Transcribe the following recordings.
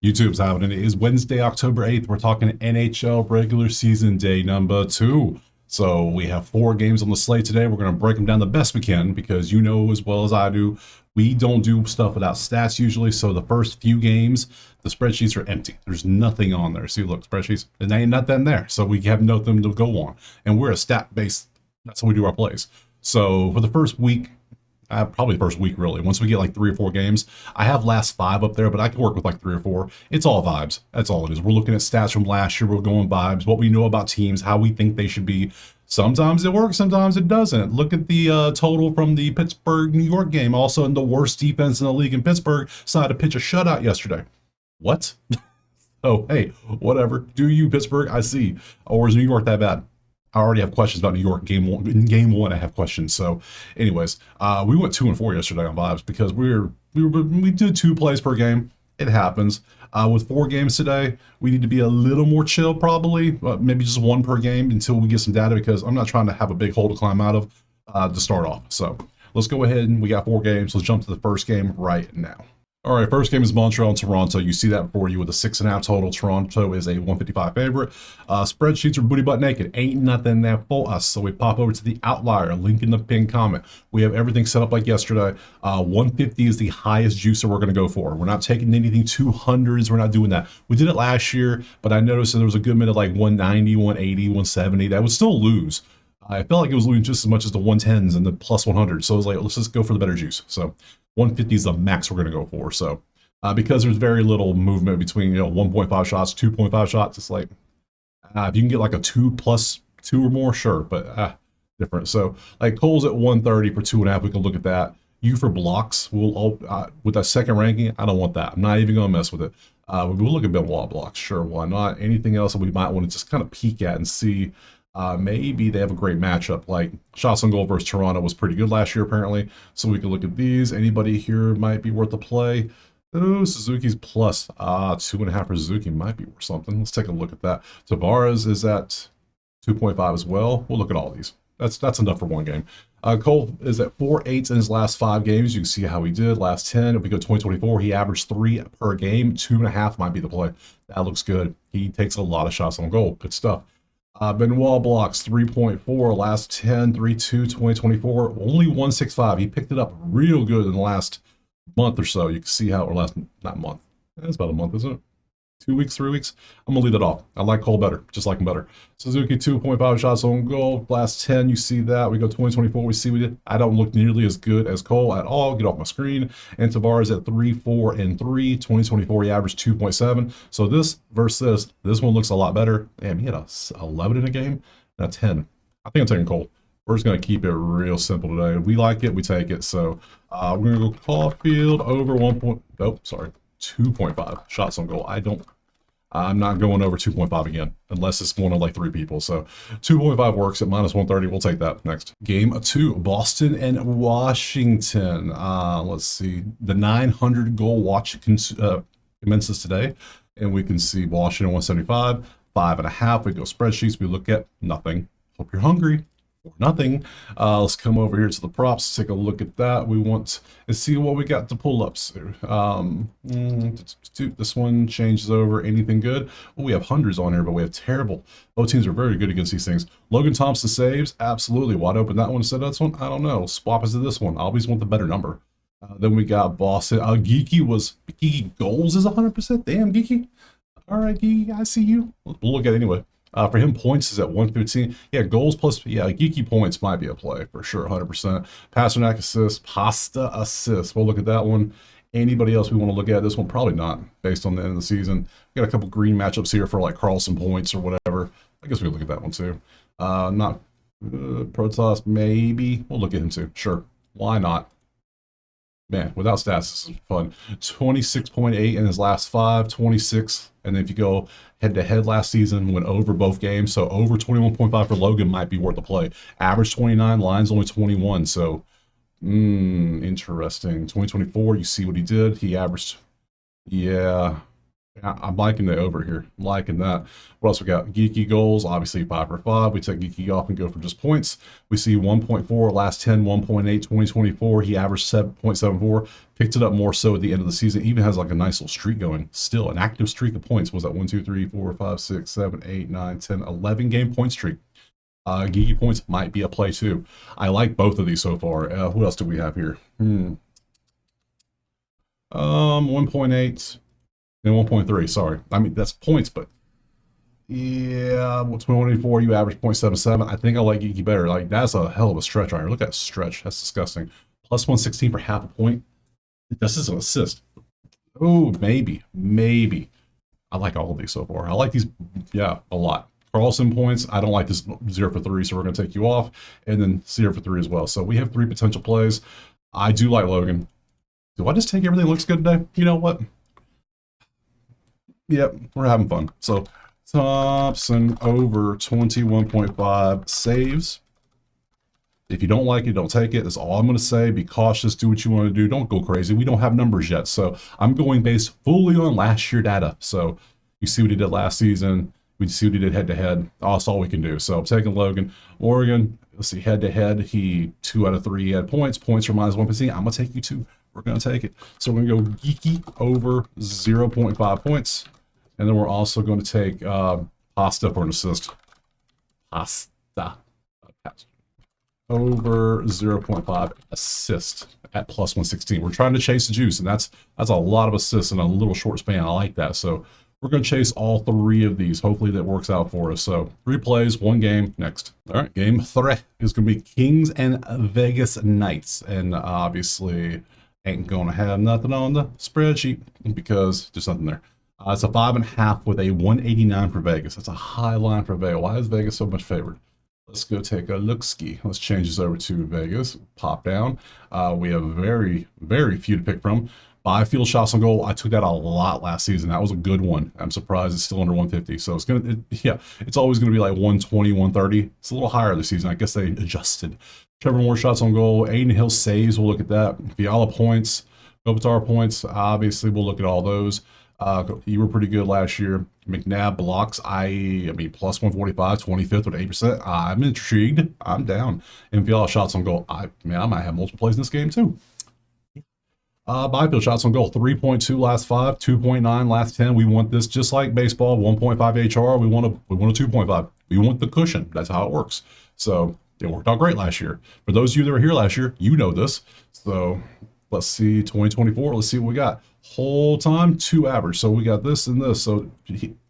YouTube's happening. It is Wednesday, October 8th. We're talking NHL regular season day number 2. So we have 4 games on the slate today. We're going to break them down the best we can because you know as well as I do, we don't do stuff without stats usually. So the first few games, the spreadsheets are empty. There's nothing on there. See, look, spreadsheets, there ain't nothing there. So we have nothing to go on. And we're a stat-based, that's how we do our plays. So for the first week, probably first week really. Once we get like 3 or 4 games, I have last 5 up there, but I can work with like 3 or 4. It's all vibes. That's all it is. We're looking at stats from last year. We're going vibes, what we know about teams, how we think they should be. Sometimes it works, sometimes it doesn't. Look at the total from the Pittsburgh-New York game. Also, in the worst defense in the league in Pittsburgh, decided to pitch a shutout yesterday. What? Oh, hey, whatever. Do you, Pittsburgh? I see. Or is New York that bad? I already have questions about New York game one. In game 1, I have questions. So, anyways, we went 2 and 4 yesterday on vibes because we did 2 plays per game. It happens. With 4 games today, we need to be a little more chill, probably. Maybe just 1 per game until we get some data because I'm not trying to have a big hole to climb out of to start off. So let's go ahead and we got 4 games. Let's jump to the first game right now. All right, first game is Montreal and Toronto. You see that for you with a 6.5 total. Toronto is a 155 favorite. Spreadsheets are booty butt naked. Ain't nothing there for us. So we pop over to the outlier, link in the pinned comment. We have everything set up like yesterday. 150 is the highest juicer we're going to go for. We're not taking anything 200s. We're not doing that. We did it last year, but I noticed that there was a good minute like 190, 180, 170. That would still lose. I felt like it was losing just as much as the 110s and the plus 100. So I was like, let's just go for the better juice. So 150 is the max we're going to go for. So because there's very little movement between 1.5 shots, 2.5 shots, it's like if you can get like a 2+2 or more, sure, but different. So like Cole's at 130 for 2.5. We can look at that. You for blocks, we'll with that second ranking, I don't want that. I'm not even going to mess with it. We'll look at Benoit blocks, sure, why not? Anything else that we might want to just kind of peek at and see. Maybe they have a great matchup. Like shots on goal versus Toronto was pretty good last year, apparently. So we can look at these. Anybody here might be worth a play. Oh, Suzuki's plus 2.5 for Suzuki might be worth something. Let's take a look at that. Tavares is at 2.5 as well. We'll look at all these. That's enough for 1 game. Cole is at 4.8 in his last 5 games. You can see how he did. Last 10, if we go 2024, he averaged 3 per game. 2.5 might be the play. That looks good. He takes a lot of shots on goal. Good stuff. Benoit blocks 3.4, last 10, 3.2, 2024, only 165. He picked it up real good in the last month or so. You can see how, or not month. It's about a month, isn't it? 2 weeks, 3 weeks. I'm going to leave that off. I like Cole better, just like him better. Suzuki, 2.5 shots on goal. Last 10, you see that. We go 2024, we see we did. I don't look nearly as good as Cole at all. Get off my screen. And Tavares at 3, 4, and 3. 2024, he averaged 2.7. So this versus this one looks a lot better. Damn, he had a 11 in a game and a 10. I think I'm taking Cole. We're just going to keep it real simple today. We like it, we take it. So we're going to go Caulfield over 2.5 shots on goal. I'm not going over 2.5 again, unless it's one of like 3 people. So 2.5 works at minus 130. We'll take that next. Game 2, Boston and Washington. Let's see. The 900 goal watch commences today. And we can see Washington 175, 5.5. We go spreadsheets. We look at nothing. Hope you're hungry. Or nothing. Let's come over here to the props, take a look at that. We want to see what we got to pull ups. This one changes over. Anything good? Well, we have hundreds on here, but we have terrible. Both teams are very good against these things. Logan Thompson saves, absolutely. Wide open that one instead of this one? I don't know. Swap us to this one. I always want the better number. Then we got Boston. Geeky goals is 100%. Damn, Geeky. All right, Geeky, I see you. We'll look at it anyway. For him, points is at 115. Yeah, goals plus, geeky points might be a play for sure, 100%. Pasternak assist, Pasta assist. We'll look at that one. Anybody else we want to look at? This one, probably not, based on the end of the season. We got a couple green matchups here for like Carlson points or whatever. I guess we'll look at that one too. Not Protoss, maybe. We'll look at him too. Sure. Why not? Man, without stats, this is fun. 26.8 in his last 5, 26. And then if you go head-to-head last season, went over both games. So over 21.5 for Logan might be worth a play. Average 29, lines only 21. So, interesting. 2024, you see what he did. He averaged, I'm liking the over here. I'm liking that. What else we got? Geeky goals, obviously 5 for 5. We take Geeky off and go for just points. We see 1.4, last 10, 1.8, 2024. He averaged 7.74. Picked it up more so at the end of the season. Even has like a nice little streak going. Still, an active streak of points. Was that 1, 2, 3, 4, 5, 6, 7, 8, 9, 10, 11 game point streak. Geeky points might be a play too. I like both of these so far. What else do we have here? 1.8. And 1.3, sorry. I mean, that's points, but yeah, 2024, you average 0.77. I think I like Geeky better. Like, that's a hell of a stretch right here. Look at that stretch. That's disgusting. Plus 116 for half a point. This is an assist. Oh, maybe. I like all of these so far. I like these, yeah, a lot. Carlson points. I don't like this 0 for 3, so we're going to take you off. And then 0 for 3 as well. So we have 3 potential plays. I do like Logan. Do I just take everything that looks good today? You know what? Yep, we're having fun. So Thompson over 21.5 saves. If you don't like it, don't take it. That's all I'm going to say. Be cautious. Do what you want to do. Don't go crazy. We don't have numbers yet. So I'm going based fully on last year data. So you see what he did last season. We see what he did head-to-head. That's all we can do. So I'm taking Logan. Oregon, let's see, head-to-head. He 2 out of 3 had points. Points for minus 1%. I'm going to take you 2. We're going to take it. So we're going to go Geeky over 0.5 points. And then we're also going to take Pasta for an assist. Pasta. Over 0.5 assist at plus 116. We're trying to chase the juice, and that's a lot of assists in a little short span. I like that. So we're going to chase all 3 of these. Hopefully that works out for us. So 3 plays, 1 game. Next. All right, game 3 is going to be Kings and Vegas Knights. And obviously ain't going to have nothing on the spreadsheet because there's nothing there. It's a 5.5 with a 189 for Vegas. That's a high line for Vegas. Why is Vegas so much favored? Let's go take a look-ski. Let's change this over to Vegas. Pop down. We have very, very few to pick from. Byfield shots on goal. I took that a lot last season. That was a good one. I'm surprised it's still under 150. So it's always gonna be like 120, 130. It's a little higher this season. I guess they adjusted. Trevor Moore shots on goal. Aiden Hill saves. We'll look at that. Fiala points. Kopitar points. Obviously, we'll look at all those. You were pretty good last year. McNabb blocks. I mean, plus 145, 25th with 8%. I'm intrigued. I'm down. And Fiala shots on goal. I might have multiple plays in this game too. Byfield shots on goal. 3.2 last 5, 2.9 last 10. We want this just like baseball. 1.5 HR. We want a 2.5. We want the cushion. That's how it works. So it worked out great last year. For those of you that were here last year, you know this. So let's see 2024. Let's see what we got. Whole time 2 average. So we got this and this. So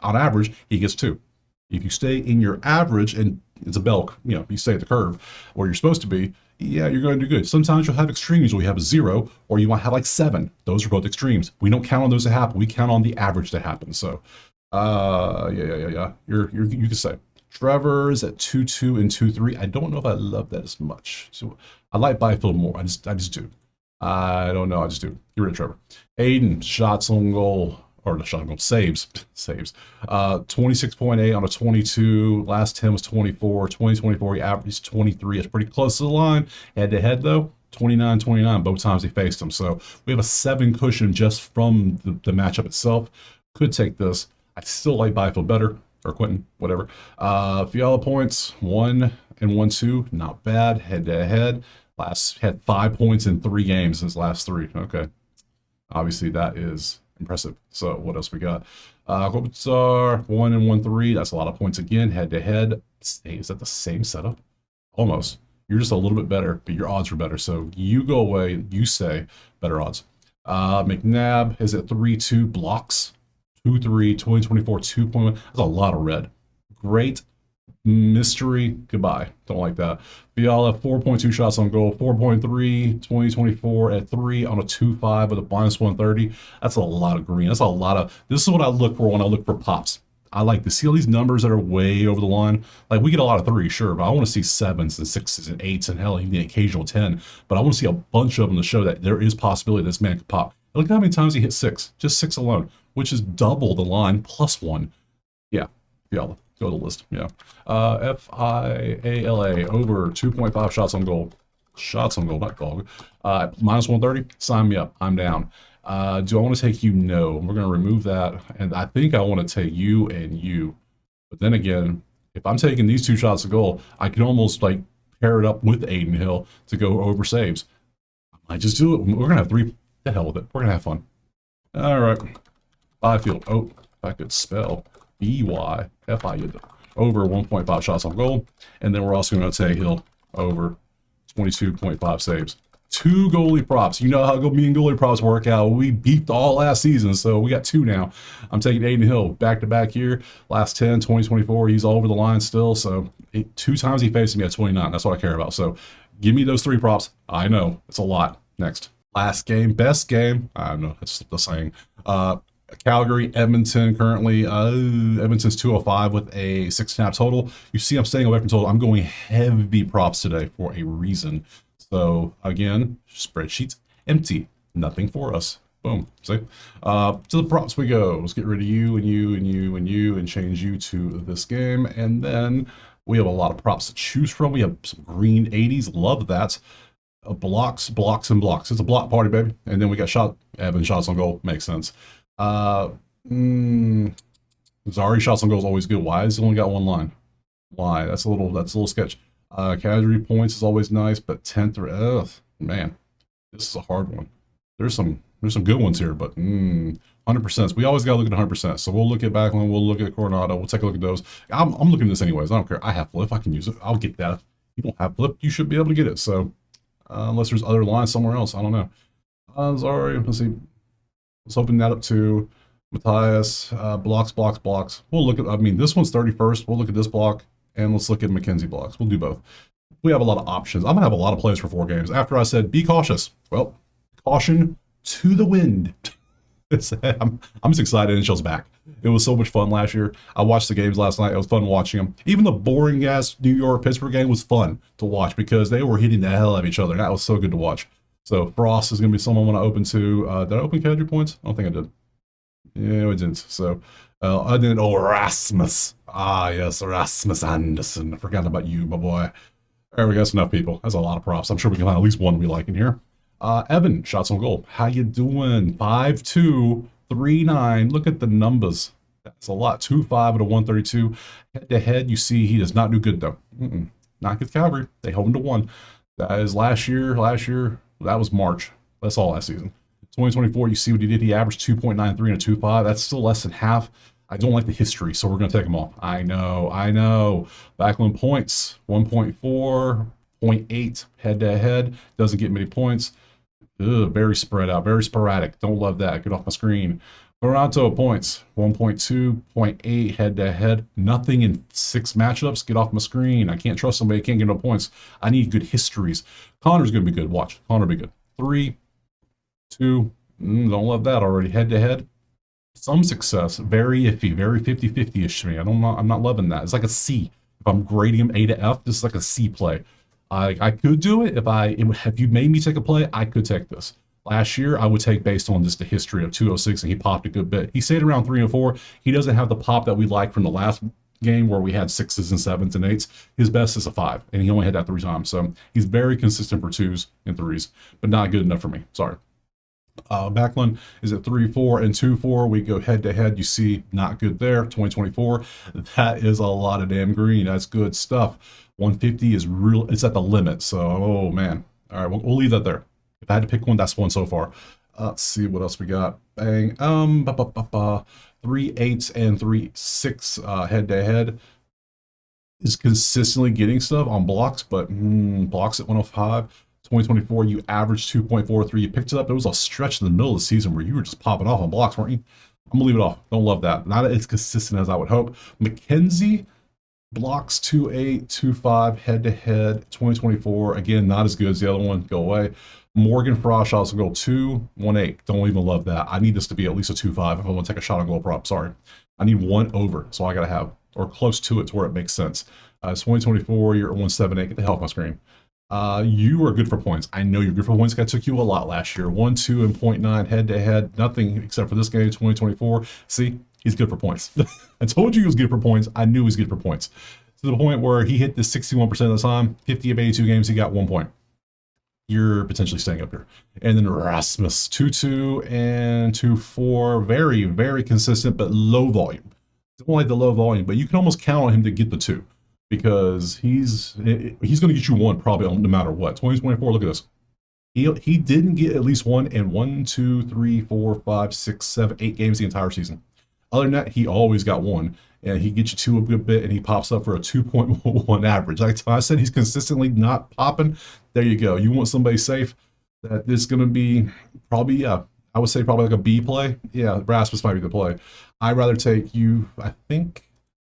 on average, he gets 2. If you stay in your average, and it's a bell, you stay at the curve where you're supposed to be, yeah, you're going to do good. Sometimes you'll have extremes where you have a 0, or you might have like 7. Those are both extremes. We don't count on those to happen. We count on the average to happen. So, yeah. You can say Trevor's at 2.2 and 2.3. I don't know if I love that as much. So I like Byfield more. I just do. I don't know. I just do. Get rid of Trevor. Aiden, shots on goal, or the shot on goal, saves. 26.8 on a 22. Last 10 was 24. 2024, he averaged 23. It's pretty close to the line. Head to head, though, 29-29. Both times he faced him. So we have a 7 cushion just from the matchup itself. Could take this. I still like Byfield better, or Quentin, whatever. Fiala points, 1 and 1-2. Not bad. Head to head. Had 5 points in 3 games in his last 3. Okay. Obviously, that is impressive. So, what else we got? Kopitar, 1 and 1-3. That's a lot of points again. Head to head. Is that the same setup? Almost. You're just a little bit better, but your odds were better. So, you go away. You say better odds. McNabb is at 3-2. Blocks. 2-3. 2024, 2.1. That's a lot of red. Great. Mystery, goodbye. Don't like that. Fiala, 4.2 shots on goal, 4.3, 2024 at 3 on a 2.5 with a minus 130. That's a lot of green. That's a lot of, this is what I look for when I look for pops. I like to see all these numbers that are way over the line. Like, we get a lot of 3s, sure, but I want to see 7s and 6s and 8s and hell, even the occasional 10. But I want to see a bunch of them to show that there is possibility this man could pop. Look how many times he hit 6, just 6 alone, which is double the line plus 1. Yeah, Fiala. Go to the list, yeah. Fiala over 2.5 shots on goal. Shots on goal, not goal. Minus 130, sign me up. I'm down. Do I want to take you? No. We're going to remove that. And I think I want to take you and you. But then again, if I'm taking these 2 shots of goal, I can almost like pair it up with Aiden Hill to go over saves. I just do it. We're going to have 3. The hell with it. We're going to have fun. All right. Byfield. Oh, if I could spell B-Y-F-I-E-D. Over 1.5 shots on goal. And then we're also going to take Hill over 22.5 saves. 2 goalie props. You know how me and goalie props work out. We beefed all last season, so we got 2 now. I'm taking Aiden Hill back-to-back here. Last 10, 2024, he's all over the line still. So 2 times he faced me at 29. That's what I care about. So give me those 3 props. I know, it's a lot. Next. Last game, best game. I don't know, that's the saying. Calgary, Edmonton currently. Edmonton's 205 with a 6.5 total. You see I'm staying away from total. I'm going heavy props today for a reason. So again, spreadsheet empty. Nothing for us. Boom. See? To the props we go. Let's get rid of you and you and you and you and change you to this game. And then we have a lot of props to choose from. We have some green 80s. Love that. Blocks, blocks, and blocks. It's a block party, baby. And then we got Evan shots on goal. Makes sense. Zari shots on goal is always good. Why has he only got 1 line? Why? That's a little sketch. Calgary points is always nice, but 10th or man, this is a hard one. There's some good ones here, but 100%. We always gotta look at 100%. So we'll look at Backlund, we'll look at Coronado, we'll take a look at those. I'm looking at this anyways. I don't care. I have flip. I can use it. I'll get that. If you don't have flip, you should be able to get it. So unless there's other lines somewhere else, I don't know. Sorry, let's see. Let's open that up to Matthias. Blocks, blocks, blocks. We'll look at. I mean, this one's 31st. We'll look at this block. And let's look at McKenzie blocks. We'll do both. We have a lot of options. I'm going to have a lot of plays for 4 games. After I said, be cautious. Well, caution to the wind. I'm just excited NHL's back. It was so much fun last year. I watched the games last night. It was fun watching them. Even the boring-ass New York-Pittsburgh game was fun to watch because they were hitting the hell out of each other. That was so good to watch. So Frost is going to be someone I want to open to. Did I open Calgary points? I don't think I did. Yeah, I didn't. So I did Rasmus. Yes, Rasmus Anderson. I forgot about you, my boy. There we go. That's enough people. That's a lot of props. I'm sure we can find at least one we like in here. Evan, shots on goal. How you doing? 5'2", 3'9". Look at the numbers. That's a lot. 2.5 at a 132. Head-to-head, you see he does not do good, though. Not against Calgary. They held him to 1. That is last year. That was March. That's all last season. 2024, you see what he did. He averaged 2.93 and a 2.5. That's still less than half. I don't like the history, so we're going to take them off. I know. Backlund points, 1.4, 0.8 head-to-head. Doesn't get many points. Very spread out, very sporadic. Don't love that. Get off my screen. Toronto points, 1.2, 0.8 head-to-head. Nothing in 6 matchups. Get off my screen. I can't trust somebody. Can't get no points. I need good histories. Connor's going to be good. Watch. Connor be good. 3, 2, don't love that already. Head-to-head. Some success. Very iffy. Very 50-50-ish to me. I'm not loving that. It's like a C. If I'm grading him A to F, this is like a C play. I could do it if you made me take a play. I could take this. Last year, I would take based on just the history of 206, and he popped a good bit. He stayed around 3 and 4. He doesn't have the pop that we like from the last game where we had 6s and 7s and 8s. His best is a 5, and he only had that 3 times. So he's very consistent for 2s and 3s, but not good enough for me. Sorry. Backlund is at 3-4 and 2-4. We go head to head. You see, not good there. 2024. That is a lot of damn green. That's good stuff. 150 is real. It's at the limit. So, oh man. All right, we'll leave that there. If I had to pick one, that's one so far. Let's see what else we got. Bang. 3 8s and 3 6 head to head. Is consistently getting stuff on blocks, but blocks at 105. 2024, you averaged 2.43. You picked it up. There was a stretch in the middle of the season where you were just popping off on blocks, weren't you? I'm gonna leave it off. Don't love that. Not as consistent as I would hope. McKenzie blocks 2.8, 2.5 head to head. 2024, again, not as good as the other one. Go away. Morgan Frost shots will go 2.18. Don't even love that. I need this to be at least a 2.5 if I want to take a shot on goal prop. Sorry, I need 1 over, so I gotta have or close to it to where it makes sense. 2024, you're at 1.78. Get the hell off my screen. You are good for points. I know you're good for points. I took you a lot last year. 1, 2, and 0.9 head to head. Nothing except for this game, 2024. See, he's good for points. I told you he was good for points. I knew he was good for points. To the point where he hit this 61% of the time. 50 of 82 games, he got 1 point. you're potentially staying up here. And then Rasmus 2-2 and 2-4, very, very consistent, but low volume. Don't like the low volume, but you can almost count on him to get the 2 because he's going to get you 1 probably no matter what. 2024, look at this. He didn't get at least 1 in 1, 2, 3, 4, 5, 6, 7, 8 games the entire season. Other than that, he always got 1, and he gets you 2 a good bit, and he pops up for a 2.1 average. Like I said, he's consistently not popping. There you go. You want somebody safe that is going to be probably, yeah, I would say probably like a B play. Yeah, Rasmus might be the play. I'd rather take you, I think,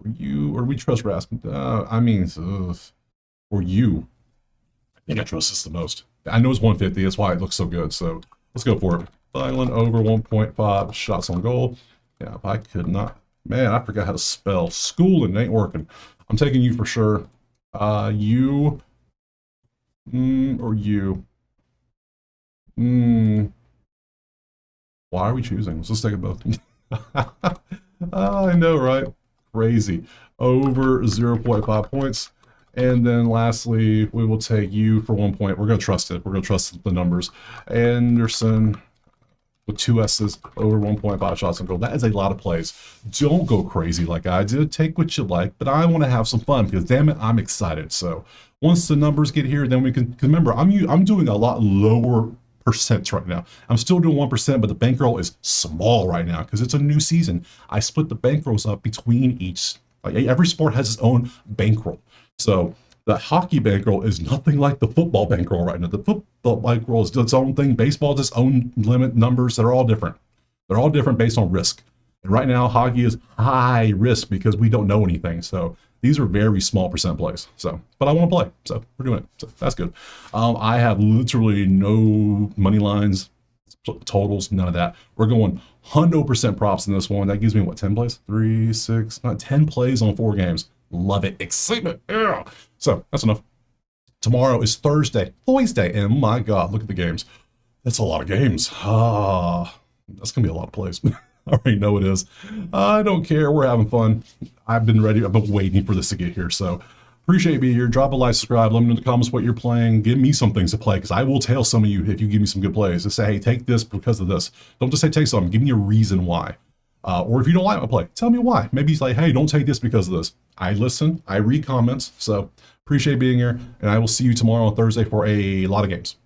or we trust Rasmus. Or you. I think I trust this the most. I know it's 150. That's why it looks so good. So let's go for it. Thielen over 1.5 shots on goal. Yeah, if I could not. Man, I forgot how to spell. Schooling ain't working. I'm taking you for sure. You. Or you. Why are we choosing? Let's just take it both. I know, right? Crazy. Over 0.5 points. And then lastly, we will take you for 1 point. We're going to trust it. We're going to trust the numbers. Anderson with 2 S's over 1.5 shots on goal. That is a lot of plays. Don't go crazy like I did. Take what you like, but I want to have some fun because damn it, I'm excited. So once the numbers get here, then we can, remember, I'm doing a lot lower percents right now. I'm still doing 1%, but the bankroll is small right now because it's a new season. I split the bankrolls up between each. Like every sport has its own bankroll. So the hockey bankroll is nothing like the football bankroll right now. The football bankroll is its own thing. Baseball has its own limit numbers that are all different. They're all different based on risk. And right now, hockey is high risk because we don't know anything. So these are very small percent plays. So, but I want to play, so we're doing it. So that's good. I have literally no money lines, totals, none of that. We're going 100% props in this one. That gives me what, 10 plays? 3, 6, 9, 10 plays on 4 games. Love it. Excitement. Yeah. So that's enough. Tomorrow is Thursday, and my God, look at the games. That's a lot of games. That's gonna be a lot of plays. I already know it is. I don't care. We're having fun. I've been ready. I've been waiting for this to get here. So appreciate you being here. Drop a like, subscribe. Let me know in the comments what you're playing. Give me some things to play because I will tell some of you if you give me some good plays. Just say, hey, take this because of this. Don't just say take something. Give me a reason why. Or if you don't like my play, tell me why. Maybe it's like, hey, don't take this because of this. I listen. I read comments. So appreciate being here. And I will see you tomorrow on Thursday for a lot of games.